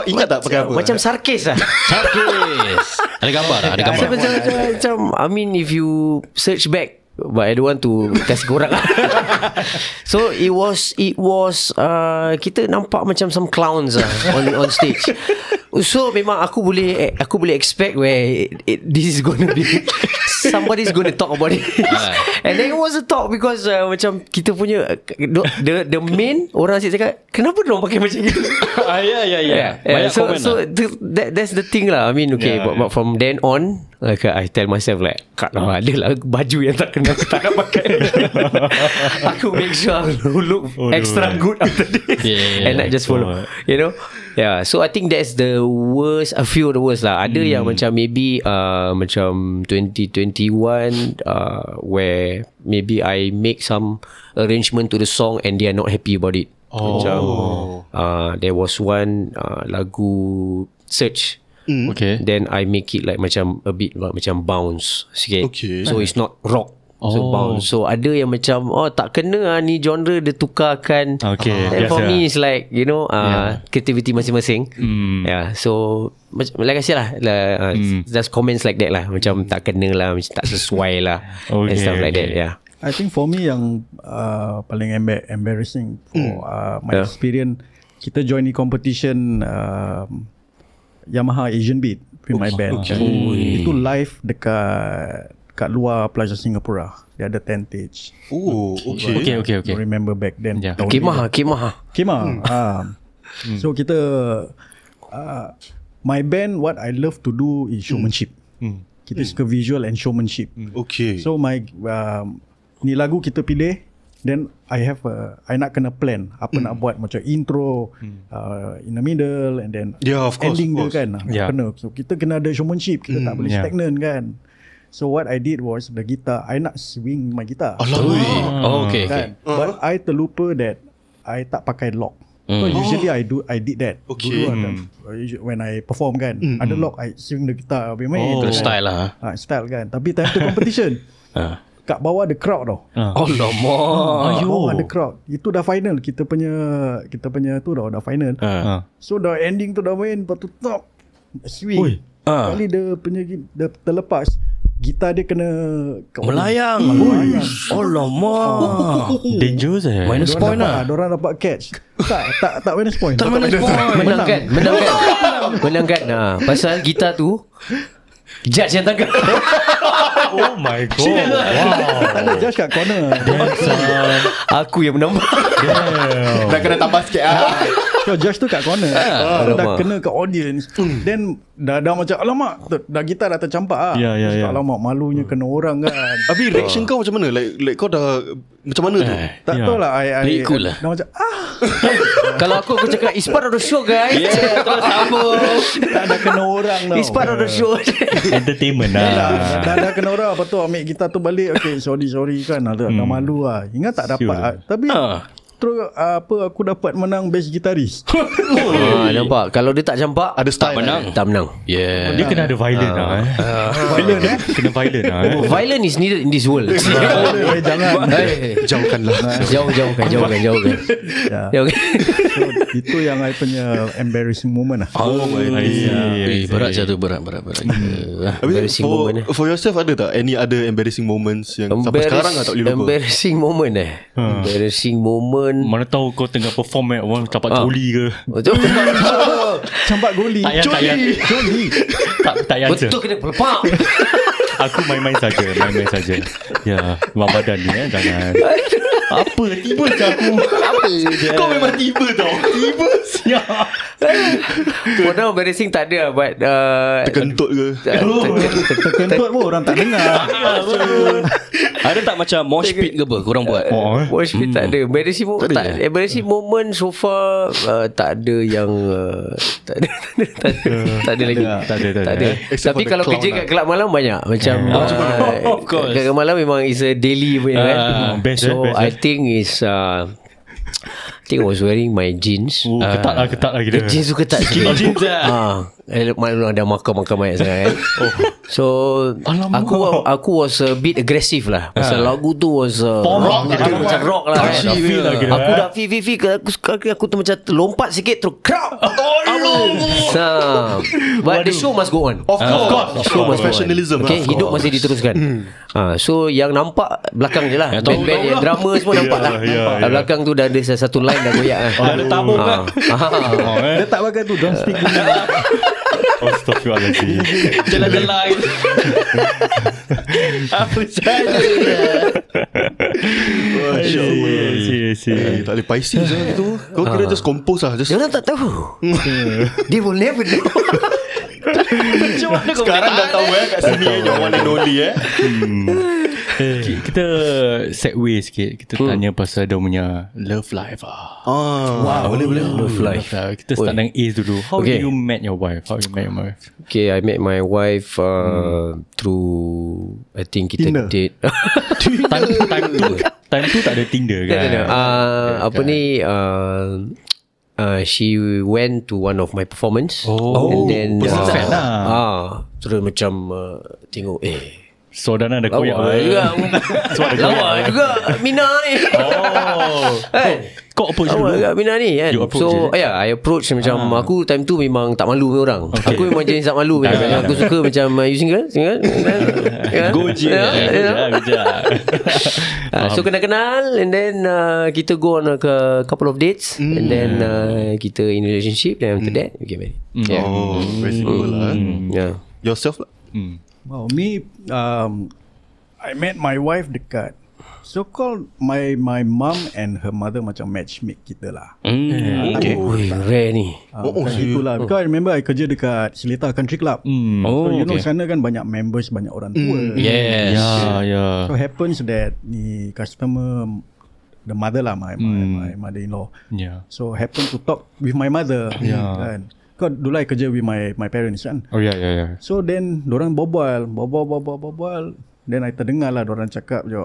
ingat tak pakai apa? Macam sarkis lah. Ada gambar tak? Macam I mean if you search back, but I don't want to kasih korang. So it was kita nampak macam some clowns lah on stage. So memang aku boleh expect where this is gonna be somebody's gonna talk about it. And then it was a talk because macam kita punya the main orang asyik cakap, kenapa diorang pakai macam gitu? So that's the thing lah. I mean but from then on, like I tell myself like, kat lah ada lah baju yang tak kena aku tak nak pakai. Aku make sure aku look extra good after this and not just follow, you know. So I think that's the worst, a few of the worst lah. Ada yang macam maybe macam 2021 where maybe I make some arrangement to the song and they are not happy about it. Macam there was one lagu Search. Then I make it like macam a bit macam bounce sikit. So it's not rock. So bounce. So ada yang macam tak kena ni genre dia tukarkan. And for me it's like, you know, creativity masing-masing. So like I said lah, just comments like that lah, macam tak kena lah, macam tak sesuai lah, and stuff like that. I think for me yang paling embarrassing for my experience, kita join ni competition Yamaha Asian Beat with my band. Itu live dekat luar Plaza Singapura. Dia ada tentage. Okay. Remember back then. Kemah. So kita my band, what I love to do is showmanship. Kita suka visual and showmanship. So my ni lagu kita pilih, Then I nak kena plan apa nak buat, macam intro, in the middle, and then of course, ending of dia kan. Kena. So kita kena ada showmanship, kita tak boleh stagnant kan. So what I did was the guitar, I nak swing my guitar. Okay. But I terlupa that I tak pakai lock. So usually I did that. Okay. Dulu when I perform kan, ada lock, I swing the guitar, main. Style lah. Style kan. Tapi time tu competition. Kat bawah ada crowd tau. Alamak. Bawah ada crowd. Itu dah final. Kita punya tu dah final. So dah ending tu dah main, lepas tu top swing. Kali dia punya dia terlepas, gitar dia kena melayang. Alamak. Dangerous Minus point lah. Diorang dapat catch. Tak minus point. Tak minus point. Menang kan. Pasal gitar tu judge yang tangkap. Oh my god. Tak ada judge kat corner. Aku yang menambah. Dah kena tambah sikit So judge tu kat corner. Dah kena kat audience. Then dah macam alamak, dah gitar dah tercampak alamak, malunya kena orang kan. Tapi reaction kau macam mana? Like kau dah macam mana tu? Tak tahu lah. Play cool lah. Dah macam Kalau aku cakap it's part of the show guys. Terus sambung. tak ada kena orang tau. It's part of the show. Entertainment lah. Dah kena orang. Lepas tu ambil gitar tu balik. Okay, sorry kan. Dah malu lah. Ingat tak dapat. Tapi terus aku dapat menang best gitaris. Nampak. Kalau dia tak campak, Ada style tak menang. Yeah. Dia kena ada violent lah. Violent Kena violent lah. Violence is needed in this world. Jangan. Jauhkanlah. Jauhkan. So, itu yang I punya embarrassing moment lah. Berat je tu. Berat. Embarrassing moment. For yourself ada tak any other embarrassing moments yang sampai sekarang tak boleh lupa? Embarrassing moment Embarrassing moment. Mana tahu kau tengah perform orang capak coli ke. Campak goli. Coli. Tak payah. Betul kena pelepak. Aku main-main saja. Ya, luar badan ni jangan. Apa tiba je aku. Apa je. Kau memang tiba tau. Tiba siap. For now embarrassing tak ada. But terkentut ke? Terkentut pun orang tak dengar. Ada tak macam mosh pit ke apa korang buat? Mosh pit tak ada. Embarrassing moment tak. Embarrassing moment so far tak ada yang tak ada lagi. Tak ada. Tapi kalau kerja kat kelab malam banyak. Macam kelab malam memang is a daily punya kan. So I think is I was wearing my jeans. Ketat lah kita. Jeans tu ketat sikit. Jeans maklum ada makan banyak sangat kan. So aku was a bit aggressive lah. Pasal lagu tu was rock gitu. Macam rock lah kan. Aku dah feel aku tu macam lompat sikit terus crowd. But the show must go on. Of course. Show must Professionalism. Okay, hidup masih diteruskan. So yang nampak belakang je lah. Band-band yang drama semua nampak lah. Belakang tu dah ada satu line dah goyak lah. Ada tabung kan? Dia tak pakai tu drumstick guna. Astaghfirullahaladzim. Jalan lain. Apa saja. Masya Allah. Tak boleh Pisces lah gitu. Kau kira just compose lah. Diorang tak tahu. They will never know. Sekarang dah tahu kat sini yang one and only Kita segue sikit. Kita tanya pasal dia punya love life boleh. Love life. Kita start dengan A dulu. How Okay. you met your wife? Okay, I met my wife through I think kita Tinder. date. Time tu tak ada Tinder kan? Apa ni she went to one of my performance and then fan terus macam tengok Saudara ada koyak lawa juga Mina ni. Kau approach lawa dulu juga Mina ni kan. So I approach macam aku time tu memang tak malu dengan orang. Aku memang jenis tak malu kan. Aku suka macam you single Go je. So kenal and then kita go on a couple of dates and then kita in relationship, then after that we get married. Very simple lah. Yourself lah. Wow, me I met my wife dekat so called my mom and her mother macam matchmake kita lah. Okay. Rare ni. Bukan itulah. Because I remember I kerja dekat Seletar Country Club. So you know sana kan banyak members, banyak orang tua. Yes. Ya. So happens that ni customer the mother lah, my mother-in-law. Yeah. So happen to talk with my mother. Kan. Kau dulu I kerja with my parents kan. Oh yeah. So then dorang berbual. Then I terdengar lah dorang cakap je,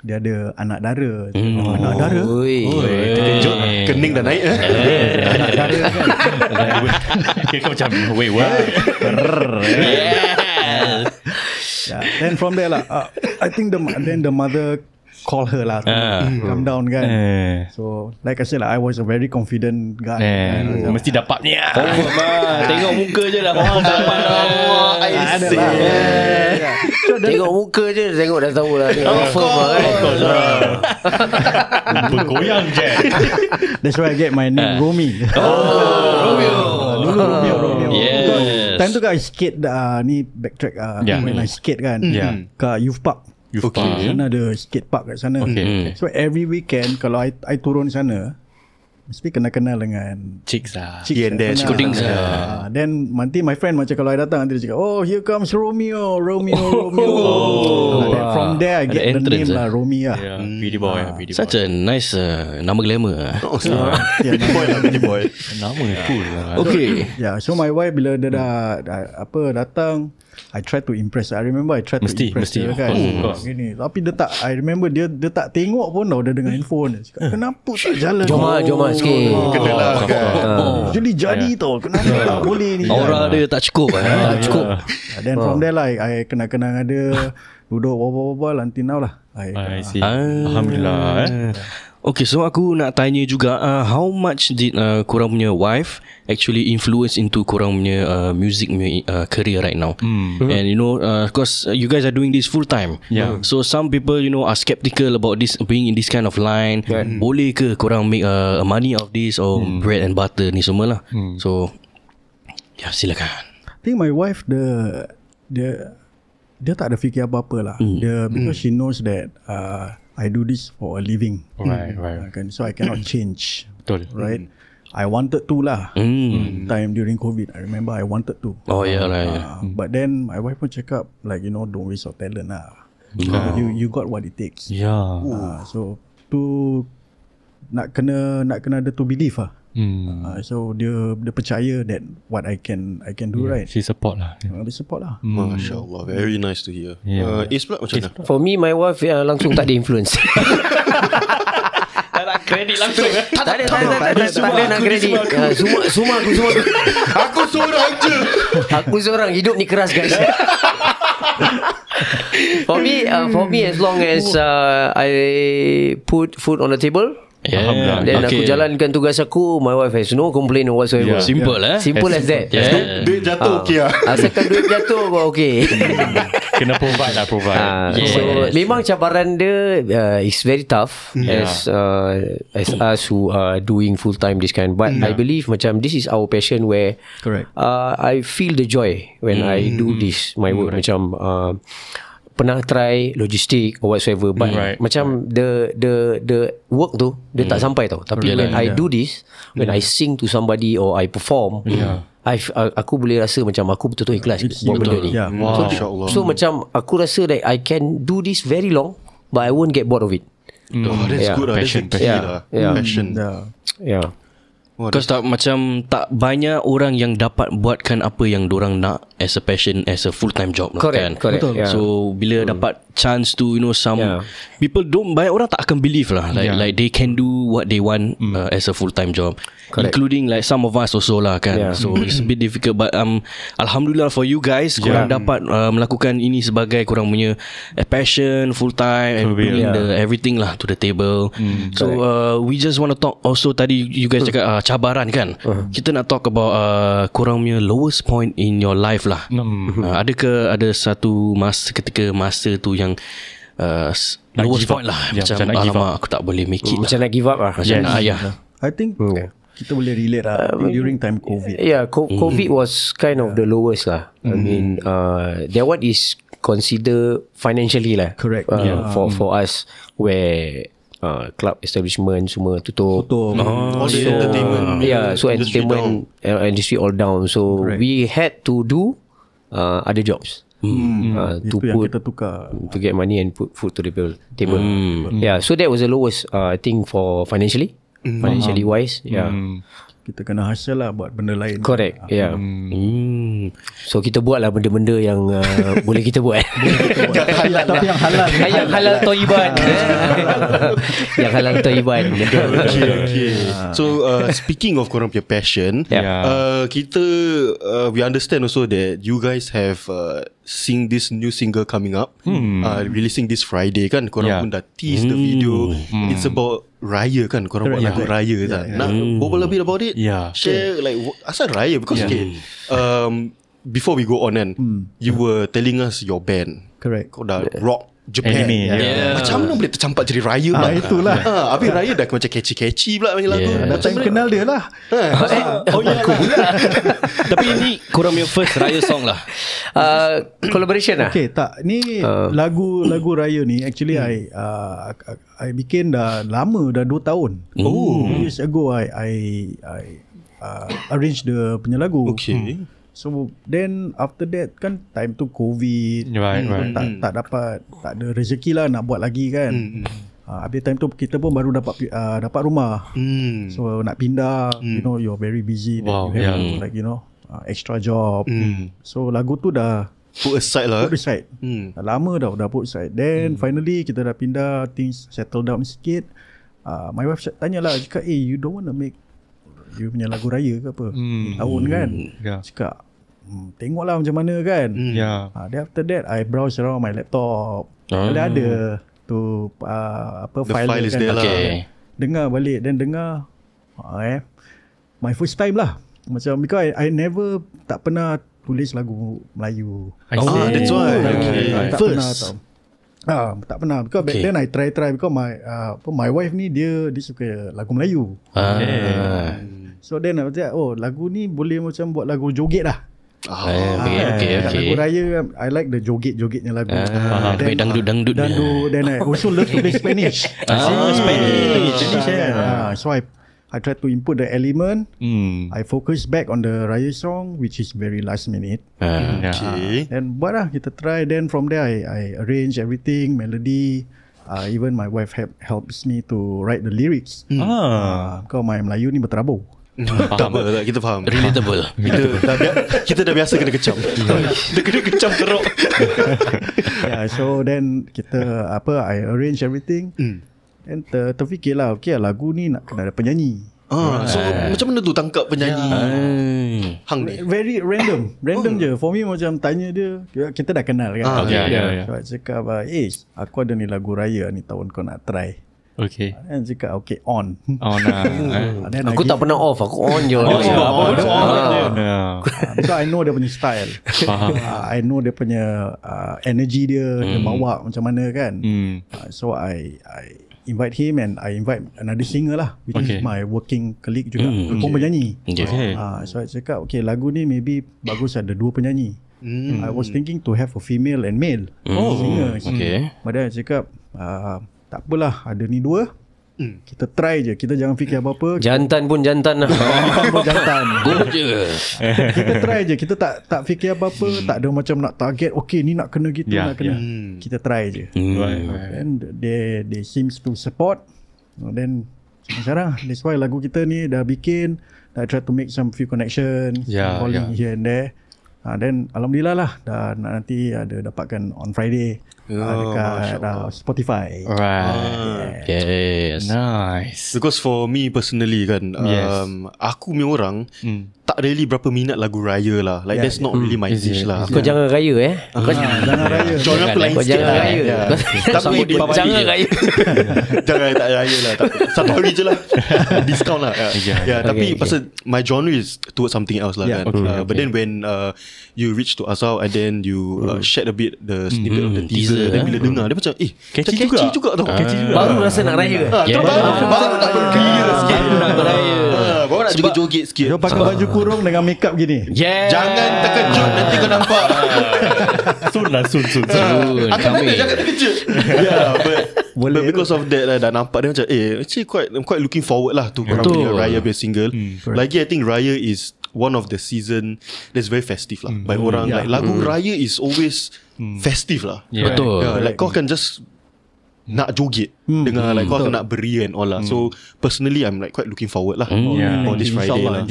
dia ada anak dara. Anak dara? Terkejut. Kening dah naik. Anak dara kan. Kau macam wait what? Then from there lah, I think the mother call her lah to come down kan. So like I said lah, I was a very confident guy. Mesti dapat ni. Tengok muka je dah. Ada lah. Tengok muka je, tengok dah tahu lah. Bergoyang je. That's why I get my name Romy. Dulu Romeo. Yes. Time tu kan I skate ni backtrack when I skate kan kat Youth Park. Sana ada skate park kat sana. So every weekend kalau I turun sana, mesti kenal-kenal dengan Chicks lah. Scooting lah. Then nanti my friend macam kalau I datang nanti dia cakap, oh here comes Romeo. From there I get the name lah, Romy lah. Pretty boy. Such a nice nama glamour. Pretty boy. Nama cool lah. Okay. So my wife bila dia dah datang, I try to impress. I remember I try to impress dia kan. Gini. Tapi dia tak, I remember dia tak tengok pun dah dengan handphone. Dia cakap, kenapa tak jalan? Jom sikit. Kena lah kan. Jadi tau. Kenapa tak boleh ni? Aura dia tak cukup. Then from there lah, I kenal-kenal dengan dia. Duduk berbual until now lah. I see. Alhamdulillah. Okay, so aku nak tanya juga, how much did korang punya wife actually influence into korang punya music career right now? And you know, because you guys are doing this full time. So some people, you know, are skeptical about this, being in this kind of line. Boleh ke korang make money of this or bread and butter ni semua lah. So, silakan. I think my wife, dia tak ada fikir apa-apa lah. Dia, because she knows that I do this for a living. Right. So I cannot change. Betul. Right. I wanted to lah. Time during COVID, I remember I wanted to. Oh yeah, right. But then my wife pun cakap, like, you know, don't waste your talent lah. You got what it takes. So to nak kena ada to believe lah. So dia percaya that what I can do, right. She support lah. Dia support lah. Masya Allah, very nice to hear. Is pula macam mana? For me, my wife langsung tak ada influence. Tak nak kredit langsung. Tak ada nak kredit. Semua aku. Aku seorang je. Aku seorang, hidup ni keras guys. For me as long as I put food on the table, then aku jalankan tugas aku, my wife has no complaint whatsoever. Simple Simple as that. Duit jatuh okey lah. Asalkan duit jatuh okey. Kena provide. So memang cabaran dia is very tough as us who are doing full time this kind. But I believe macam this is our passion where I feel the joy when I do this my work. Macam pernah try logistik or whatsoever, but macam the work tu dia tak sampai tau. Tapi when I do this, when I sing to somebody or I perform, aku boleh rasa macam aku betul-betul ikhlas buat benda ni. So macam aku rasa that I can do this very long, but I won't get bored of it. That's good lah. Passion. Passion. Because macam tak banyak orang yang dapat buatkan apa yang dorang nak as a passion, as a full time job. Correct. So bila dapat chance to, you know, some people banyak orang tak akan believe lah, like they can do what they want as a full time job. Including like some of us also lah kan. So it's a bit difficult, but alhamdulillah for you guys, korang dapat melakukan ini sebagai korang punya passion full time and bring everything lah to the table. So we just want to talk also, tadi you guys cakap cabaran kan. Kita nak talk about korang punya lowest point in your life lah. Adakah ada satu ketika masa tu yang lowest point lah, macam alamak aku tak boleh make it, macam nak give up lah. Macam nak I think kita boleh relate lah. During time COVID. COVID was kind of the lowest lah. I mean that one is considered financially lah. Correct. For us where club establishment semua tutup. All the entertainment. So entertainment industry all down. So we had to do other jobs. To Itu yang put kita tukar. to get money and put food to the table. Yeah, so that was the lowest I think for financially wise. Yeah. Kita kena hustle lah buat benda lain. Correct. Yeah. So kita buat lah benda-benda yang boleh kita buat. Tapi yang halal. Yang halal toiban. Yang halal toiban. Okay. So speaking of korang punya passion, kita we understand also that you guys have sing this new single coming up, releasing this Friday kan. Korang pun dah tease the video. It's about raya kan. Korang buat lagu raya kan. Nak berbual lebih about it? Share like asal raya, because before we go on kan, you were telling us your band. Correct. Kau dah rock Japan. Macam mana boleh tercampak jadi raya pula? Itulah. Habis raya dah macam catchy pula panggil lagu. Datang kenal dia lah. Tapi ini korang punya first raya song lah. Collaboration lah. Okay, tak. Ni lagu raya ni actually I bikin dah lama, dah 2 tahun. 2 years ago I arrange the punya lagu. Okay. So then after that kan time tu COVID, tak dapat, tak ada rezeki lah nak buat lagi kan. Habis time tu kita pun baru dapat rumah. So nak pindah, you know, you're very busy, you have like, you know, extra job. So lagu tu dah put aside lah. Put aside. Dah lama dah put aside. Then finally kita dah pindah, things settle down sikit. My wife tanya lah, cakap, you don't want to make you punya lagu raya ke apa? Tahun kan? Cakap, tengoklah macam mana kan? Then after that I browse around my laptop. Ada tu file is kan. there lah. Dengar balik, then dengar my first time lah. Macam because I never tak pernah tulis lagu Melayu. That's why. Tak pernah tau. Tak pernah. Because back then I try because my wife ni dia suka lagu Melayu. So then I was like, lagu ni boleh macam buat lagu joget lah. Lagu raya, I like the joget-jogetnya lagu. Dangdut. Then I also love to play Spanish. So I try to input the element. I focus back on the raya song, which is very last minute. Then buat lah, kita try. Then from there I arrange everything, melody. Even my wife helps me to write the lyrics. Because my Melayu ni berterabur. Kita faham. Relatable. Kita dah biasa kena kecam. Dia kena kecam teruk. So then kita I arrange everything. And terfikir lah, okay, lagu ni nak kena ada penyanyi. So macam mana tu tangkap penyanyi hang ni? Very random je. For me macam tanya dia, kita dah kenal kan. So I cakap, aku ada ni lagu raya ni, tahun kau nak try. Okay. Dan cakap okay, on lah. Aku tak pernah off, aku on je. Because I know dia punya style. I know dia punya energy dia, dia bawa macam mana kan. So I invite him and I invite another singer lah, which is my working colleague juga, pun penyanyi. So I cakap okay, lagu ni maybe bagus ada 2 penyanyi. I was thinking to have a female and male singer. But then I cakap tak apalah, ada ni 2. Kita try je, kita jangan fikir apa-apa. Jantan pun jantan lah. Jantan. Go je. Kita try je, kita tak fikir apa-apa. Tak ada macam nak target, okay ni nak kena gitu, nak kena. Kita try je. And they seems to support. Then sekarang that's why lagu kita ni dah bikin, dah try to make some few connections, calling here and there. Then alhamdulillah lah, dah nanti ada dapatkan on Friday dekat Spotify. Right. Yes. Nice. Because for me personally kan, aku punya orang tak really berapa minat lagu raya lah. Like that's not really my dish lah. Kau jangan raya Kau jangan raya. Jangan aku lain Kau sikit jangan lah. raya. Tapi Jangan raya. Jangan tak raya lah. Satu hari je lah. Discount lah. Tapi pasal my genre is towards something else lah kan. But then when you reach to Asal and then you shared a bit the snippet of the teaser, then bila dengar dia macam catchy juga tau. Baru rasa nak raya. Baru nak bergembira sikit. Baru nak joget-joget sikit. Dia pakai baju kurung dengan makeup gini. Jangan terkejut, nanti kau nampak. Soon. Jangan terkejut. But because of that dah nampak dia macam actually quite looking forward lah to korang punya Raya punya single. Lagi I think Raya is one of the season that's very festive lah. By orang like lagu raya is always festive lah. Betul. Like kau kan just nak joget dengan like kau akan nak beria and all lah. So personally I'm like quite looking forward lah on this Friday lah.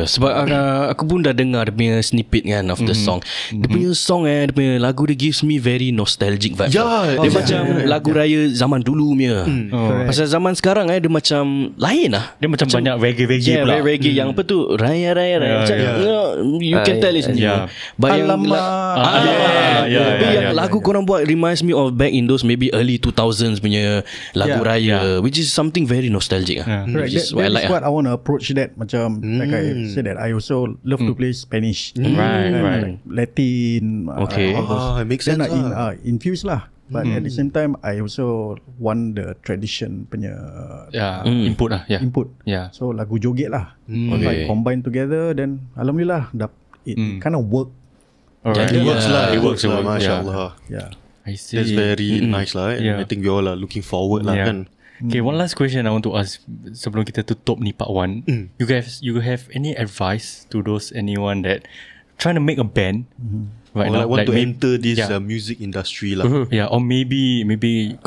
Sebab aku pun dah dengar dia punya snippet kan of the song. Dia punya song dia punya lagu dia gives me very nostalgic vibe. Dia macam lagu raya zaman dulu punya. Pasal zaman sekarang dia macam lain lah. Dia macam banyak reggae pula. Reggae yang apa tu raya. Macam you can tell it's new. Yang lagu korang buat reminds me of back in those maybe early 2000s punya lagu raya, which is something very nostalgic. Which is what I like. What I want to approach that. Macam like I said that I also love to play Spanish, right. Latin. It makes sense. Infused lah. But at the same time, I also want the tradition punya input lah. Input. So lagu joget lah. Like combine together, then alhamdulillah, it kind of work. It works lah. It works lah. MashaAllah. I see. That's very nice lah. I think we all are looking forward lah kan. Okay, one last question I want to ask sebelum kita tutup ni part 1. You have any advice to anyone that trying to make a band right now, want to enter this music industry lah. Or maybe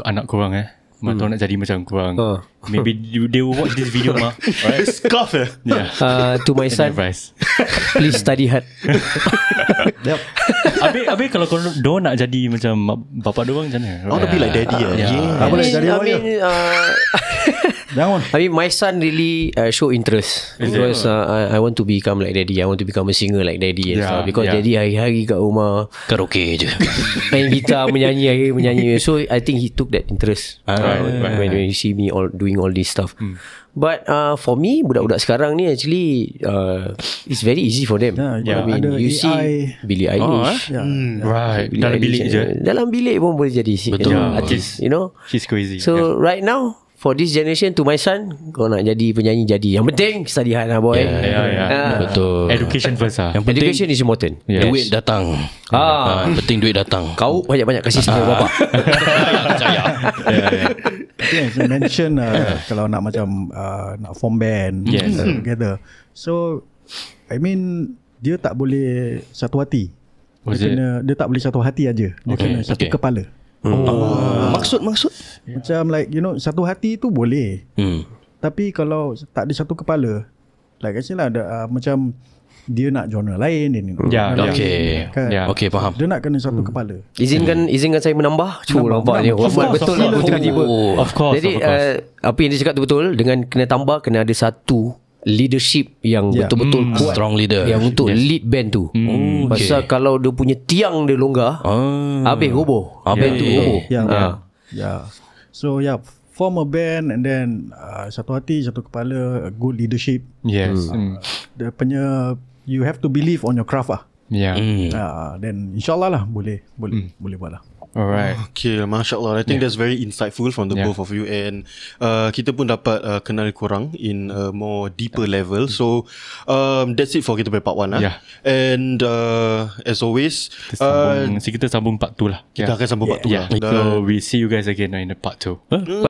anak korang tahu nak jadi macam korang. Maybe they will watch this video mah. Right? Scarf to my son, please study hard. Habis kalau korang nak jadi macam bapak diorang macam mana? I want to be like daddy. I mean my son really show interest because I want to become like daddy. I want to become a singer like daddy and stuff. Because daddy hari-hari kat rumah karaoke je, main gitar, menyanyi. So I think he took that interest when you see me doing all this stuff. But for me, budak-budak sekarang ni actually it's very easy for them. I mean you see Billie Eilish, right, dalam bilik je. Dalam bilik pun boleh jadi artist, you know. She's crazy. So right now, for this generation, to my son, kau nak jadi penyanyi, jadi. Yang penting study hard lah boy. Betul. Education first lah. Education is important. Duit datang. Penting duit datang. Kau banyak-banyak kasih sama bapak. Percaya. As you mention, kalau nak macam nak form band together. So I mean, dia tak boleh satu hati. Dia tak boleh satu hati aja. Dia kena satu kepala. Maksud macam like you know, satu hati tu boleh. Tapi kalau tak ada satu kepala, like I say lah, macam dia nak genre lain Okay, faham. Dia nak kena satu kepala. Izinkan saya menambah. Nampaknya betul lah tiba-tiba. Of course. Jadi apa yang dia cakap tu betul. Dengan kena tambah, kena ada satu leadership yang betul-betul kuat, strong leader yang untuk lead band tu. Pasal kalau dia punya tiang dia longgar, habis roboh. Band tu roboh. So form a band and then satu hati, satu kepala, good leadership. Dia punya, you have to believe on your craft lah. Then insyaAllah lah boleh buat lah. Alright. Okay, MashaAllah. I think that's very insightful from the both of you. And kita pun dapat kenal korang in a more deeper level. So that's it for kita part 1 lah. And as always, kita sambung part 2 lah. Kita akan sambung part 2 lah. So we see you guys again in the part 2.